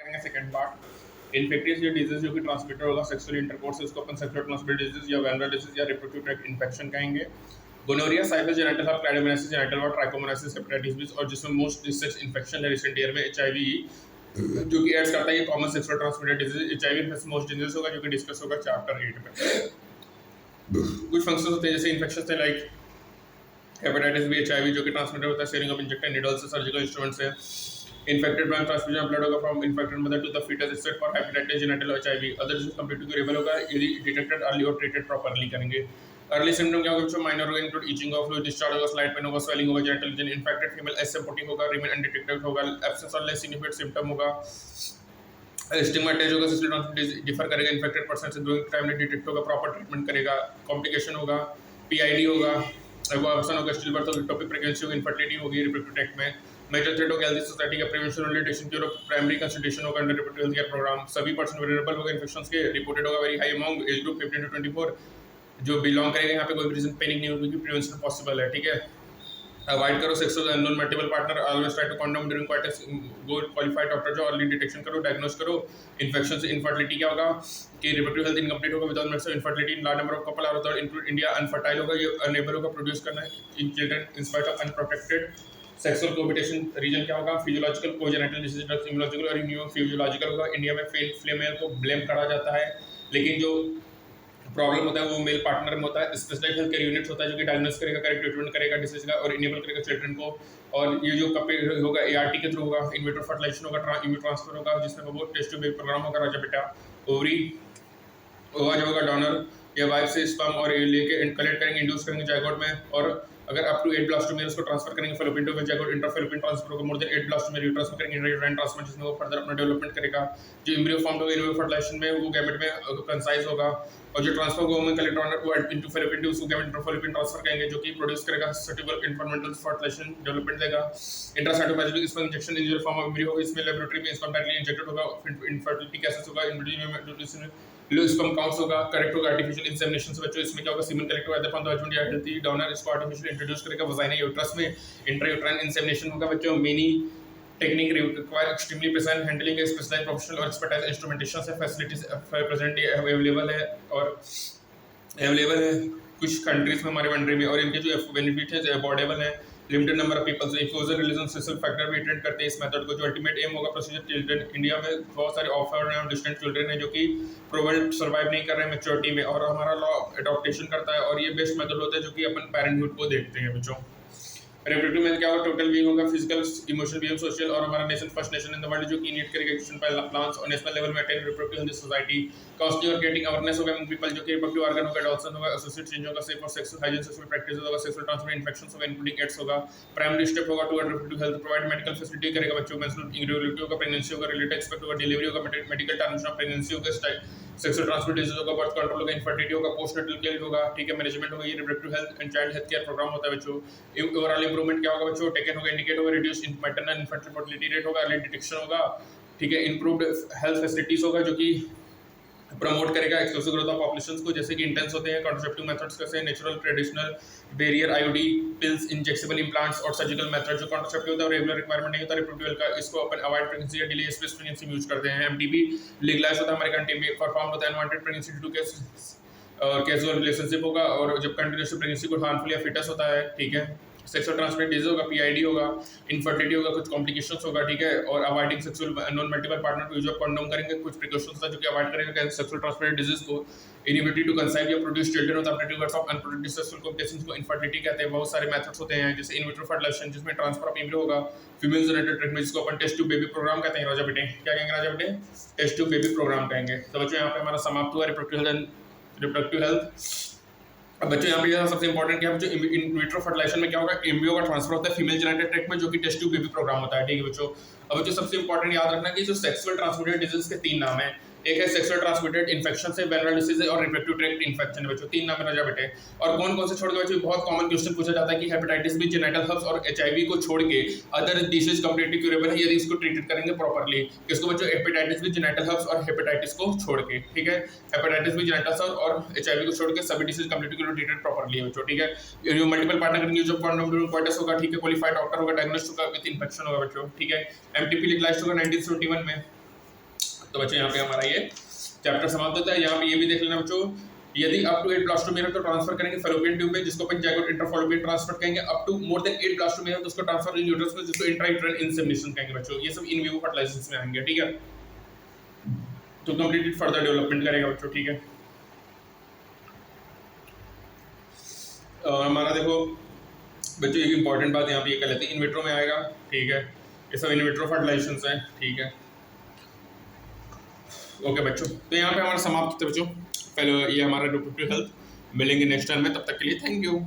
करेंगे second part. Infectious disease जो कि ट्रांसमिटर होगा सेक्सुअल इंटरकोर्स, इसको अपन सेक्सुअल ट्रांसमिटेड डिजीज या वेनरल डिजीज या रिप्रोडक्टिव ट्रैक्ट इन्फेक्शन कहेंगे। Gonorrhoea, syphilis, genital herpes, chlamydiosis, genital wart, trichomoniasis, hepatitis B, और जिसमें मोस्ट डिसेक्स इन्फेक्शन है रिसेंट ईयर में एचआईवी, जो कि एड्स करता है ये common sexual transmitted disease. HIV most dangerous होगा, जो कि डिस्कस होगा चैप्टर 8 में। कुछ फंक्शंस होते हैं जैसे इन्फेक्शन थे लाइक हेपेटाइटिस बी, एचआईवी जो कि ट्रांसमिटेड होता है शेयरिंग ऑफ इंजेक्टेड नीडल्स से, सर्जिकल इंस्ट्रूमेंट से। इन्फेक्टेड ब्लड ट्रांसफ्यूजन ब्लड होगा from infected mother to the foetus except for hepatitis, genital HIV. Other disease completely curable होगा यदि डिटेक्टेड अर्ली और ट्रीटेड प्रॉपर्ली करेंगे। अर्ली सिम्टम क्या होगा बच्चों? माइनर होगा, include itching of fluid, discharge होगा, स्लाइट पेन होगा, स्वेलिंग होगा, genital region infected female asymptomatic होगा, रिमेन अनडिटेक्टेड होगा, एब्सेंस और लेस सिग्निफिकेंट सिम्टम होगा। स्टिग्मेटाइज होगा, सेक्सुअल ट्रांसमिटेड डिफर करेगा इन्फेक्टेड पर्सन से, ग्रोइंग टाइम में डिटेक्ट होगा, प्रॉपर ट्रीटमेंट करेगा। कॉम्प्लिकेशन होगा, पीआईडी होगा, एबॉर्शन होगा, स्टिल बर्थ होगी, टॉपिक प्रेगनेंसी होगी, इनफर्टिलिटी होगी रिप्रोडक्टिव ट्रैक्ट में। मेजर थ्रेट होगा हेल्थ सोसाइटी का प्रिवेंशन और रिलेटेशन क्योर, प्राइमरी कंसल्टेशन होगा under reproductive health care programme. सभी पर्सन वेरिएबल होगा इन्फेक्शंस के, रिपोर्टेड होगा very high amount, as group 15 to 24 जो बिलोंग करेगा यहाँ पे कोई रीजन पैनिक नहीं होगी, प्रिवेंशन पॉसिबल है, ठीक है। अवॉइड करो sexual unknown multiple partner, always try to condom during quarters, go qualified doctor जो अर्ली डिटेक्शन करो, डायग्नोस करो। इन्फेक्शन से इनफर्टिलिटी क्या होगा कि रिप्रोडक्टिव हेल्थ इनकम्प्लीट होगा without medicine, infertility in large number of couple are include India, unfertile होगा, ये अनेबल होगा प्रोड्यूस करना in children in spite of unprotected sexual cohabitation. Reason क्या होगा? फिजियोलॉजिकल, कोजेनिटल डिसीज, इम्यूनोलॉजिकल और न्यू फिजियोलॉजिकल होगा। India में फीमेल को ब्लेम करा जाता है, लेकिन जो प्रॉब्लम होता है वो मेल पार्टनर में होता है। स्पेशलाइज्ड हेल्थ केयर यूनिट होता है जो कि डायग्नोस करेगा, करेक्ट ट्रीटमेंट करेगा डिसीज का और इनेबल करेगा चिल्ड्रन को। और ये जो कपल होगा एआरटी के थ्रू होगा, इन विट्रो फर्टिलाइजेशन होगा, इम्यू ट्रांसफर होगा, जिसमें वो टेस्ट ट्यूब प्रोग्राम होगा राजा बेटा। ओवरी होगा जो होगा डोनर या वाइफ से स्पर्म और लेके कलेक्ट करेंगे, इंड्यूस करेंगे जायगोट में, और अगर अप टू 8 ब्लास्टोमेयर उसको ट्रांसफर करेंगे fallopian to zygote, intrafallopian transfer होगा, मोर देन 8 ब्लास्टोमेयर ट्रांसफर करेंगे इंट्रायूटेराइन ट्रांसफर, जिसमें वो फर्दर अपना डेवलपमेंट करेगा। जो एम्ब्रियो फॉर्म होगा इनवे फर्टिलाइजेशन में वो गैमेट में कंसाइज होगा, और जो ट्रांसफर होगा वुमन कलेक्ट ऑनर वो इनटू फेलोपियन टू उसको गैमेट इंट्राफेलोपियन ट्रांसफर करेंगे, जो कि प्रोड्यूस करेगा सटिबल इन्फॉर्मेंटल फर्टिलाइजेशन डेवलपमेंट देगा। Intracytoplasmic sperm injection in the form of embryo होगा, इसमें लेबोरेटरी में स्पर्म डायरेक्टली इंजेक्टेड होगा, इनफर्टिलिटी केसेस होगा, इनफर्टिलिटी लो स्पर्म काउंट्स होगा, करेक्ट होगा आर्टिफिशियल इंसेमिनेशन से बच्चों। इसमें क्या होगा? सीमेन कलेक्ट होगा फ्रॉम द हस्बैंड या हेल्थी डोनर, इसको आर्टिफिशियल इंट्रोड्यूस करेगा वजाइना यूट्रस में। इंट्रायूटेराइन इंसेमिनेशन होगा बच्चों, many technique require extremely precise handling, specialised professional और एक्सपर्टाइज इंस्ट्रूमेंटेशन से फैसिलिटीज प्रेजेंटली अवेलेबल है कुछ कंट्रीज में हमारे कंट्री में, और इनके जो बेनिफिट है अफोर्डेबल है, limited number of peoples, effusion religion social factor भी ट्रीट करते हैं इस मेथड को। जो अल्टीमेट एम होगा प्रोसीजर चिल्ड्रन, इंडिया में बहुत सारे ऑफर और डिस्टेंट चिल्ड्रन है जो कि प्रोवेंट सर्वाइव नहीं कर रहे हैं मैच्योरिटी में, और हमारा लॉ अडॉप्टेशन करता है, और ये बेस्ट मेथड होता है जो कि अपन पेरेंटहुड को देखते हैं बच्चों। रिप्रोडक्टिव में क्या होगा? टोटल बीइंग होगा, फिजिकल, इमोशनल बीइंग, सोशल, और हमारा nation first nation in the world जो कि नीड करेगा एक्शन प्लान्स और नेशनल लेवल में attain reproductive health society. Costly और गेटिंग अवेयरनेस होगा पीपल जो कि रिप्रोडक्टिव ऑर्गन होगा, एडॉप्शन होगा, एसोसिएट चेंज होगा, सेफ और सेक्सुअल हाइजीन सेक्सुअल प्रैक्टिसेस होगा, सेक्सुअल ट्रांसमिटेड इन्फेक्शंस होगा इंक्लूडिंग एड्स होगा। प्राइमरी स्टेप होगा to reproductive health, provide medical facility करेगा बच्चों, मेंस्ट्रुअल इरेगुलरिटी होगा, प्रेगनेंसी होगा, रिलेटेड एक्सपेक्ट होगा, डिलीवरी होगा, मेडिकल टर्मिनेशन ऑफ प्रेगनेंसी होगा, सेक्सुअल ट्रांसमिटेड डिजीज होगा, बर्थ कंट्रोल होगा, इनफर्टिलिटी होगा, पोस्टनेटल केयर होगा, ठीक है, मैनेजमेंट होगा। ये reproductive health and child health care programme होता है बच्चों। ओवरऑल इंप्रूवमेंट क्या होगा बच्चों? टेकन होगा, इंडिकेट होगा, reduce in maternal इन्फेंटल mortality rate होगा, अर्ली डिटेक्शन होगा, ठीक है, इंप्रूव्ड हेल्थ फैसिलिटीज होगा जो कि प्रमोट करेगा एक्सक्लूसिव ग्रोथ ऑफ पॉपुलेशंस को, जैसे कि इंटेंस होते हैं कॉन्ट्रासेप्टिव मेथड्स कैसे natural traditional barrier IOD pills, injectable implants और सर्जिकल मेथड। जो कॉन्ट्रासेप्टिव होता है रेगुलर रिक्वायरमेंट नहीं होता रिप्रोडक्टिव का, इसको अपन अवॉइड प्रेगनेंसी या डिले स्पेस प्रेगनेंसी यूज करते हैं। एमटीपी लीगलाइज होता है हमारे कंट्री में, परफॉर्म होता है unwanted pregnancy due to casual relationship होगा, और जब कंटिन्यूस प्रेगनेंसी को हार्मफुल या फिटस होता है, ठीक है, सेक्सुअल ट्रांसमिटेड डिजीज होगा, पीआईडी होगा, इनफर्टिलिटी होगा, कुछ कॉम्प्लिकेशंस होगा, ठीक है, और avoiding sexual non multiple partner को यूज ऑफ कंडोम करेंगे, कुछ प्रिकॉशंस होता है जो कि अवॉइड करेगा सेक्सुअल ट्रांसमिटेड डिजीज को। इनिबिलिटी टू कंसाइव या प्रोड्यूस चिल्ड्रन होता है, predictors of unprotected sexual complications को इनफर्टिलिटी कहते हैं। बहुत सारे मेथड्स होते हैं जैसे इन विट्रो फर्टिलाइजेशन जिसमें ट्रांसफर ऑफ एम्ब्रियो होगा, फीमेल जेनेटिक ट्रीटमेंट जिसको अपन टेस्ट ट्यूब बेबी प्रोग्राम कहते हैं राजा बेटे। क्या कहेंगे राजा बेटे? टेस्ट ट्यूब बेबी प्रोग्राम कहेंगे। तो बच्चों यहाँ पे हमारा समाप्त हुआ रिप्रोडक्टिव हेल्थ। अब बच्चों यहाँ पे सबसे इंपॉर्टेंट क्या है बच्चों? इन विट्रो फर्टिलाइजेशन में क्या होगा? एम्ब्रियो का ट्रांसफर होता है फीमेल जेनेटिक ट्रैक्ट में जो कि टेस्ट ट्यूब बेबी प्रोग्राम होता है, ठीक है बच्चों। अब बच्चों सबसे इंपॉर्टेंट याद रखना कि जो सेक्सुअल ट्रांसमिटेड डिजीज के 3 नाम है, एक है सेक्सुअल ट्रांसमिटेड इन्फेक्शन से, वेनरल डिसीज और रिप्रोडक्टिव ट्रैक्ट इन्फेक्शन है बच्चों, 3 नाम है राजा बेटे। और कौन कौन से छोड़ के बच्चों? बहुत कॉमन क्वेश्चन पूछा जाता है कि हेपेटाइटिस बी, जेनिटल हर्प्स और एचआईवी को छोड़ के अदर डिसीज कंप्लीटली क्यूरेबल है यदि इसको ट्रीटेड करेंगे प्रॉपर्ली। किसको बच्चों? हेपेटाइटिस बी, जेनिटल हर्प्स और हेपेटाइटिस को छोड़ के, ठीक है, हेपेटाइटिस बी, जेनिटल हर्प्स और एचआईवी को छोड़ के सभी डिसीज कंप्लीटली ट्रीटेड प्रॉपर्ली है बच्चों, ठीक है। मल्टीपल पार्टनर करेंगे, use of condom during quarters होगा, ठीक है, क्वालिफाइड डॉक्टर होगा, डायग्नोस्टिक होगा विद इन्फेक्शन होगा बच्चों, ठीक है। एमटीपी लीगलाइज्ड होगा 1971 में, तो बच्चों यहाँ पे हमारा ये चैप्टर समाप्त होता है। यहाँ पे ये भी देख लेना बच्चों, यदि अप टू 8 ब्लास्टोमेर है तो ट्रांसफर करेंगे फेलोपियन ट्यूब में, जिसको अपन जाइगोट इंट्राफेलोपियन ट्रांसफर कहेंगे। अप टू मोर देन 8 ब्लास्टोमेर है तो उसको ट्रांसफर यूट्रस में, जिसको इंट्रायूटेराइन इंसेमिनेशन कहेंगे बच्चों। ये सब इन विवो फर्टिलाइजेशन में आएंगे, ठीक है। तो कंप्लीटेड फर्दर डेवलपमेंट करेगा बच्चों, ठीक है। हमारा देखो बच्चों एक इंपॉर्टेंट बात यहाँ पे ये कर लेते हैं, इन विट्रो में आएगा, ठीक है। ये सब इन विट्रो फर्टिलाइजेशंस हैं, ठीक है। ओके बच्चों, तो यहाँ पे हमारा समाप्त होता है बच्चों। पहले ये हमारा रिप्रोडक्टिव हेल्थ, मिलेंगे नेक्स्ट टाइम में, तब तक के लिए थैंक यू।